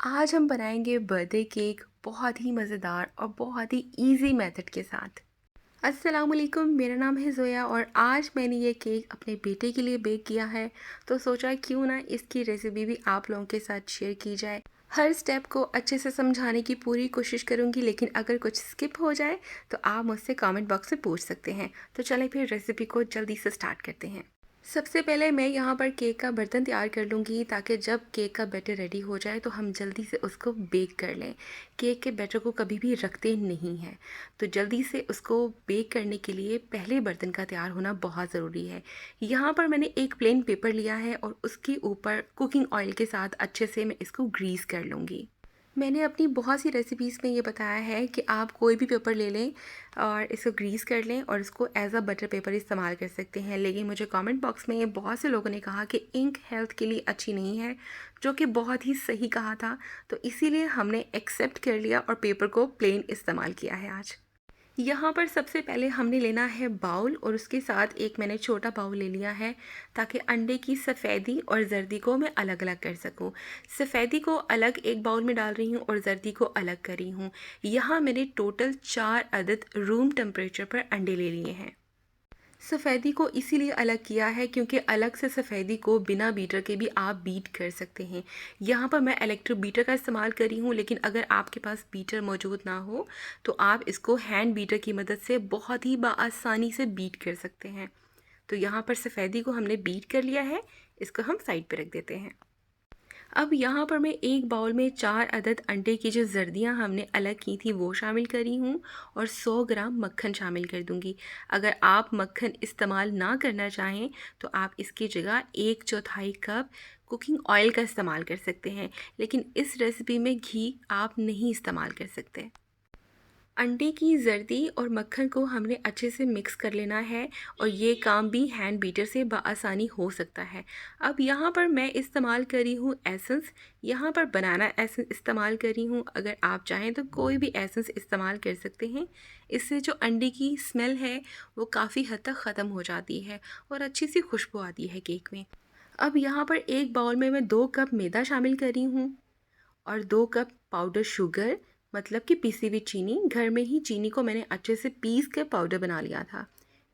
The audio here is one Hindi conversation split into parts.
आज हम बनाएंगे बर्थडे केक बहुत ही मज़ेदार और बहुत ही इजी मेथड के साथ। अस्सलाम वालेकुम, मेरा नाम है ज़ोया और आज मैंने ये केक अपने बेटे के लिए बेक किया है। तो सोचा क्यों ना इसकी रेसिपी भी आप लोगों के साथ शेयर की जाए। हर स्टेप को अच्छे से समझाने की पूरी कोशिश करूँगी, लेकिन अगर कुछ स्किप हो जाए तो आप मुझसे कमेंट बॉक्स में पूछ सकते हैं। तो चलें फिर रेसिपी को जल्दी से स्टार्ट करते हैं। सबसे पहले मैं यहाँ पर केक का बर्तन तैयार कर लूँगी, ताकि जब केक का बैटर रेडी हो जाए तो हम जल्दी से उसको बेक कर लें। केक के बैटर को कभी भी रखते नहीं हैं, तो जल्दी से उसको बेक करने के लिए पहले बर्तन का तैयार होना बहुत ज़रूरी है। यहाँ पर मैंने एक प्लेन पेपर लिया है और उसके ऊपर कुकिंग ऑयल के साथ अच्छे से मैं इसको ग्रीस कर लूँगी। मैंने अपनी बहुत सी रेसिपीज़ में ये बताया है कि आप कोई भी पेपर ले लें और इसको ग्रीस कर लें और इसको एज़ अ बटर पेपर इस्तेमाल कर सकते हैं। लेकिन मुझे कमेंट बॉक्स में बहुत से लोगों ने कहा कि इंक हेल्थ के लिए अच्छी नहीं है, जो कि बहुत ही सही कहा था। तो इसीलिए हमने एक्सेप्ट कर लिया और पेपर को प्लेन इस्तेमाल किया है आज। यहाँ पर सबसे पहले हमने लेना है बाउल और उसके साथ एक मैंने छोटा बाउल ले लिया है, ताकि अंडे की सफ़ेदी और जर्दी को मैं अलग अलग कर सकूँ। सफ़ेदी को अलग एक बाउल में डाल रही हूँ और जर्दी को अलग कर रही हूँ। यहाँ मैंने टोटल 4 अदद रूम टेम्परेचर पर अंडे ले लिए हैं। सफ़ेदी को इसीलिए अलग किया है क्योंकि अलग से सफ़ेदी को बिना बीटर के भी आप बीट कर सकते हैं। यहाँ पर मैं इलेक्ट्रिक बीटर का इस्तेमाल कर रही हूँ, लेकिन अगर आपके पास बीटर मौजूद ना हो तो आप इसको हैंड बीटर की मदद से बहुत ही बआसानी से बीट कर सकते हैं। तो यहाँ पर सफ़ेदी को हमने बीट कर लिया है, इसको हम साइड पर रख देते हैं। अब यहाँ पर मैं एक बाउल में 4 अदद अंडे की जो जर्दियाँ हमने अलग की थी वो शामिल करी हूँ और 100 ग्राम मक्खन शामिल कर दूँगी। अगर आप मक्खन इस्तेमाल ना करना चाहें तो आप इसकी जगह 1/4 कप कुकिंग ऑयल का इस्तेमाल कर सकते हैं, लेकिन इस रेसिपी में घी आप नहीं इस्तेमाल कर सकते। अंडे की जर्दी और मक्खन को हमने अच्छे से मिक्स कर लेना है और ये काम भी हैंड बीटर से बआसानी हो सकता है। अब यहाँ पर मैं इस्तेमाल करी हूँ एसेंस। यहाँ पर बनाना एसेंस इस्तेमाल करी हूँ, अगर आप चाहें तो कोई भी एसेंस इस्तेमाल कर सकते हैं। इससे जो अंडे की स्मेल है वो काफ़ी हद तक ख़त्म हो जाती है और अच्छी सी खुशबू आती है केक में। अब यहाँ पर एक बाउल में मैं 2 कप मैदा शामिल करी हूँ और 2 कप पाउडर शुगर, मतलब कि पीसी हुई चीनी। घर में ही चीनी को मैंने अच्छे से पीस के पाउडर बना लिया था।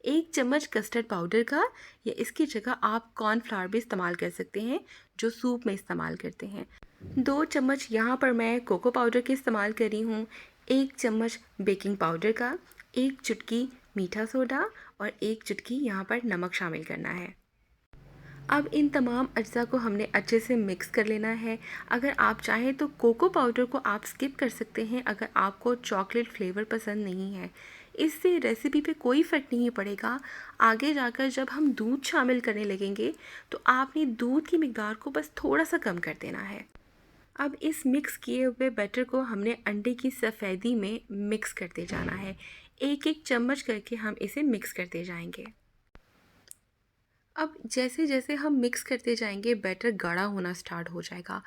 1 चम्मच कस्टर्ड पाउडर का, या इसकी जगह आप कॉर्नफ्लावर भी इस्तेमाल कर सकते हैं जो सूप में इस्तेमाल करते हैं। 2 चम्मच यहाँ पर मैं कोको पाउडर के इस्तेमाल करी हूँ। 1 चम्मच बेकिंग पाउडर का, 1 चुटकी मीठा सोडा और 1 चुटकी यहाँ पर नमक शामिल करना है। अब इन तमाम अज्जा को हमने अच्छे से मिक्स कर लेना है। अगर आप चाहें तो कोको पाउडर को आप स्किप कर सकते हैं, अगर आपको चॉकलेट फ्लेवर पसंद नहीं है। इससे रेसिपी पे कोई फ़र्क नहीं पड़ेगा। आगे जाकर जब हम दूध शामिल करने लगेंगे तो आपने दूध की मिकदार को बस थोड़ा सा कम कर देना है। अब इस मिक्स किए हुए बैटर को हमने अंडे की सफ़ेदी में मिक्स करते जाना है। एक एक चम्मच करके हम इसे मिक्स करते जाएंगे। अब जैसे जैसे हम मिक्स करते जाएंगे बैटर गाढ़ा होना स्टार्ट हो जाएगा,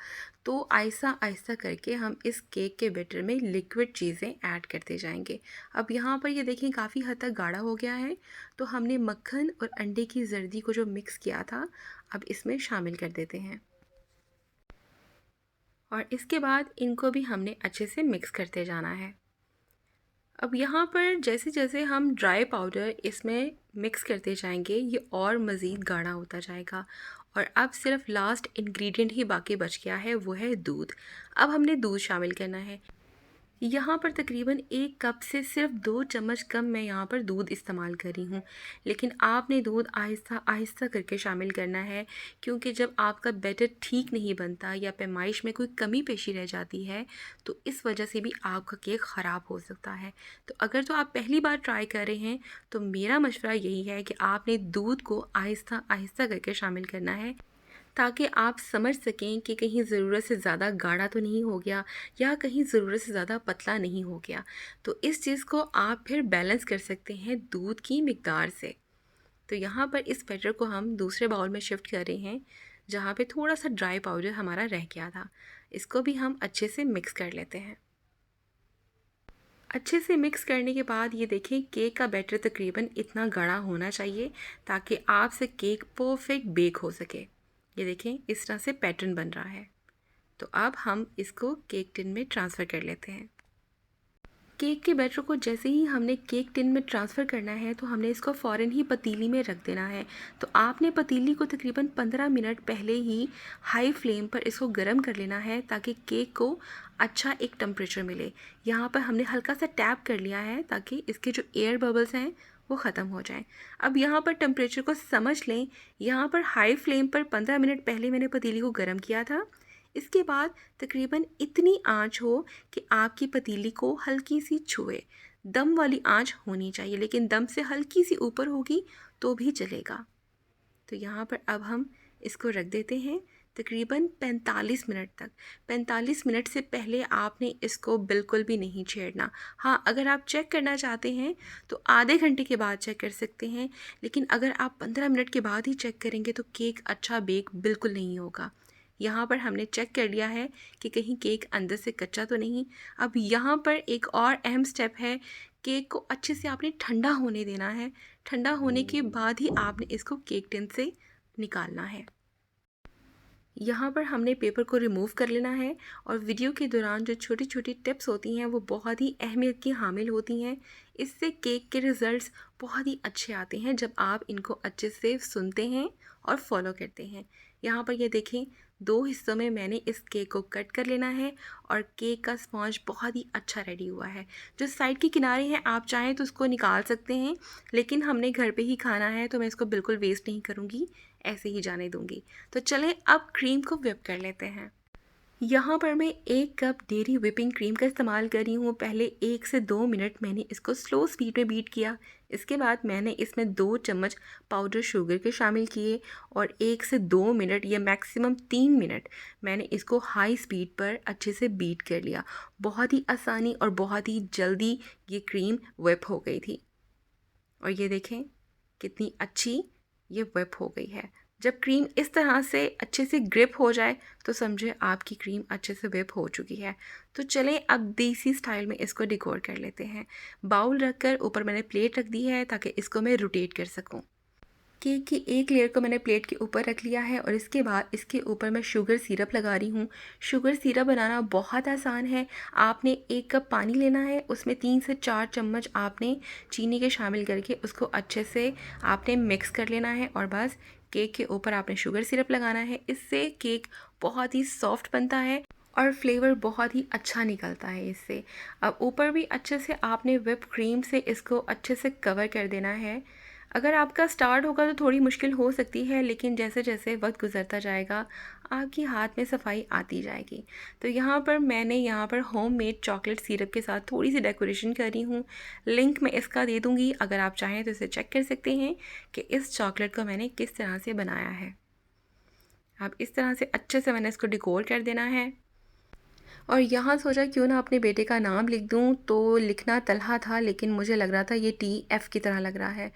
तो आहिस्ता आहिस्ता करके हम इस केक के बैटर में लिक्विड चीज़ें ऐड करते जाएंगे। अब यहाँ पर ये देखें काफ़ी हद तक गाढ़ा हो गया है, तो हमने मक्खन और अंडे की जर्दी को जो मिक्स किया था अब इसमें शामिल कर देते हैं और इसके बाद इनको भी हमने अच्छे से मिक्स करते जाना है। अब यहाँ पर जैसे जैसे हम ड्राई पाउडर इसमें मिक्स करते जाएंगे ये और मज़ीद गाढ़ा होता जाएगा और अब सिर्फ लास्ट इंग्रेडिएंट ही बाकी बच गया है, वो है दूध। अब हमने दूध शामिल करना है। यहाँ पर तकरीबन 1 कप से सिर्फ 2 चम्मच कम मैं यहाँ पर दूध इस्तेमाल कर रही हूँ, लेकिन आपने दूध आहिस्ता आहिस्ता करके शामिल करना है, क्योंकि जब आपका बैटर ठीक नहीं बनता या पैमाइश में कोई कमी पेशी रह जाती है तो इस वजह से भी आपका केक ख़राब हो सकता है। तो अगर तो आप पहली बार ट्राई कर रहे हैं तो मेरा मशवरा यही है कि आपने दूध को आहिस्ता आहिस्ता करके शामिल करना है, ताकि आप समझ सकें कि कहीं ज़रूरत से ज़्यादा गाढ़ा तो नहीं हो गया या कहीं ज़रूरत से ज़्यादा पतला नहीं हो गया। तो इस चीज़ को आप फिर बैलेंस कर सकते हैं दूध की मिकदार से। तो यहाँ पर इस बैटर को हम दूसरे बाउल में शिफ्ट कर रहे हैं, जहाँ पे थोड़ा सा ड्राई पाउडर हमारा रह गया था। इसको भी हम अच्छे से मिक्स कर लेते हैं। अच्छे से मिक्स करने के बाद ये देखें केक का बैटर तकरीबन इतना गाढ़ा होना चाहिए ताकि आपसे केक परफेक्ट बेक हो सके। ये देखें इस तरह से पैटर्न बन रहा है। तो अब हम इसको केक टिन में ट्रांसफ़र कर लेते हैं। केक के बैटर को जैसे ही हमने केक टिन में ट्रांसफ़र करना है तो हमने इसको फ़ौरन ही पतीली में रख देना है। तो आपने पतीली को तकरीबन 15 मिनट पहले ही हाई फ्लेम पर इसको गर्म कर लेना है ताकि केक को अच्छा एक टेम्परेचर मिले। यहाँ पर हमने हल्का सा टैप कर लिया है ताकि इसके जो एयर बबल्स हैं वो ख़त्म हो जाएं। अब यहाँ पर टेम्परेचर को समझ लें। यहाँ पर हाई फ्लेम पर 15 मिनट पहले मैंने पतीली को गर्म किया था। इसके बाद तकरीबन इतनी आंच हो कि आपकी पतीली को हल्की सी छुए। दम वाली आंच होनी चाहिए, लेकिन दम से हल्की सी ऊपर होगी तो भी चलेगा। तो यहाँ पर अब हम इसको रख देते हैं तकरीबन 45 मिनट तक। 45 मिनट से पहले आपने इसको बिल्कुल भी नहीं छेड़ना। हाँ, अगर आप चेक करना चाहते हैं तो आधे घंटे के बाद चेक कर सकते हैं, लेकिन अगर आप 15 मिनट के बाद ही चेक करेंगे तो केक अच्छा बेक बिल्कुल नहीं होगा। यहाँ पर हमने चेक कर लिया है कि कहीं केक अंदर से कच्चा तो नहीं। अब यहाँ पर एक और अहम स्टेप है, केक को अच्छे से आपने ठंडा होने देना है। ठंडा होने के बाद ही आपने इसको केक टिन से निकालना है। यहाँ पर हमने पेपर को रिमूव कर लेना है और वीडियो के दौरान जो छोटी छोटी टिप्स होती हैं वो बहुत ही अहमियत की हामिल होती हैं। इससे केक के रिज़ल्ट्स बहुत ही अच्छे आते हैं जब आप इनको अच्छे से सुनते हैं और फॉलो करते हैं। यहाँ पर ये देखें, 2 हिस्सों में मैंने इस केक को कट कर लेना है और केक का स्पॉन्ज बहुत ही अच्छा रेडी हुआ है। जो साइड के किनारे हैं आप चाहें तो उसको निकाल सकते हैं, लेकिन हमने घर पे ही खाना है तो मैं इसको बिल्कुल वेस्ट नहीं करूँगी, ऐसे ही जाने दूँगी। तो चलें अब क्रीम को व्हिप कर लेते हैं। यहाँ पर मैं 1 कप डेयरी व्हिपिंग क्रीम का इस्तेमाल कर रही हूँ। पहले 1 से 2 मिनट मैंने इसको स्लो स्पीड में बीट किया। इसके बाद मैंने इसमें 2 चम्मच पाउडर शुगर के शामिल किए और 1 से 2 मिनट या मैक्सिमम 3 मिनट मैंने इसको हाई स्पीड पर अच्छे से बीट कर लिया। बहुत ही आसानी और बहुत ही जल्दी ये क्रीम व्हिप हो गई थी। और ये देखें कितनी अच्छी ये व्हिप हो गई है। जब क्रीम इस तरह से अच्छे से ग्रिप हो जाए तो समझे आपकी क्रीम अच्छे से व्हिप हो चुकी है। तो चलें अब देसी स्टाइल में इसको डेकोर कर लेते हैं। बाउल रखकर ऊपर मैंने प्लेट रख दी है ताकि इसको मैं रोटेट कर सकूं। केक की एक लेयर को मैंने प्लेट के ऊपर रख लिया है और इसके बाद इसके ऊपर मैं शुगर सिरप लगा रही हूँ। शुगर सिरप बनाना बहुत आसान है। आपने 1 कप पानी लेना है, उसमें 3 से 4 चम्मच आपने चीनी के शामिल करके उसको अच्छे से आपने मिक्स कर लेना है और बस केक के ऊपर आपने शुगर सिरप लगाना है। इससे केक बहुत ही सॉफ्ट बनता है और फ्लेवर बहुत ही अच्छा निकलता है इससे। अब ऊपर भी अच्छे से आपने व्हिप क्रीम से इसको अच्छे से कवर कर देना है। अगर आपका स्टार्ट होगा तो थोड़ी मुश्किल हो सकती है, लेकिन जैसे जैसे वक्त गुजरता जाएगा आपकी हाथ में सफाई आती जाएगी। तो यहाँ पर मैंने यहाँ पर होममेड चॉकलेट सिरप के साथ थोड़ी सी डेकोरेशन करी हूँ। लिंक मैं इसका दे दूँगी, अगर आप चाहें तो इसे चेक कर सकते हैं कि इस चॉकलेट को मैंने किस तरह से बनाया है। अब इस तरह से अच्छे से मैंने इसको डेकोर कर देना है। और यहाँ सोचा क्यों ना अपने बेटे का नाम लिख दूँ, तो लिखना तलहा था लेकिन मुझे लग रहा था ये TF की तरह लग रहा है,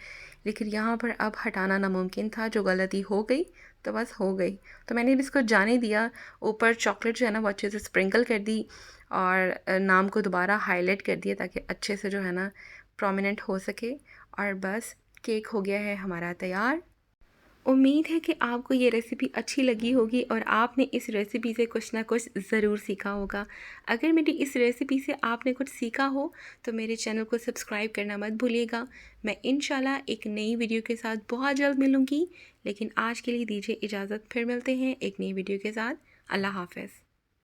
लेकिन यहाँ पर अब हटाना नामुमकिन था। जो गलती हो गई तो बस हो गई। तो मैंने भी इसको जाने दिया। ऊपर चॉकलेट जो है ना वो अच्छे से स्प्रिंकल कर दी और नाम को दोबारा हाईलाइट कर दिया ताकि अच्छे से जो है ना प्रोमिनेंट हो सके। और बस केक हो गया है हमारा तैयार। उम्मीद है कि आपको ये रेसिपी अच्छी लगी होगी और आपने इस रेसिपी से कुछ ना कुछ ज़रूर सीखा होगा। अगर मेरी इस रेसिपी से आपने कुछ सीखा हो तो मेरे चैनल को सब्सक्राइब करना मत भूलिएगा। मैं इंशाल्लाह एक नई वीडियो के साथ बहुत जल्द मिलूँगी, लेकिन आज के लिए दीजिए इजाज़त। फिर मिलते हैं एक नई वीडियो के साथ। अल्लाह हाफ़िज़।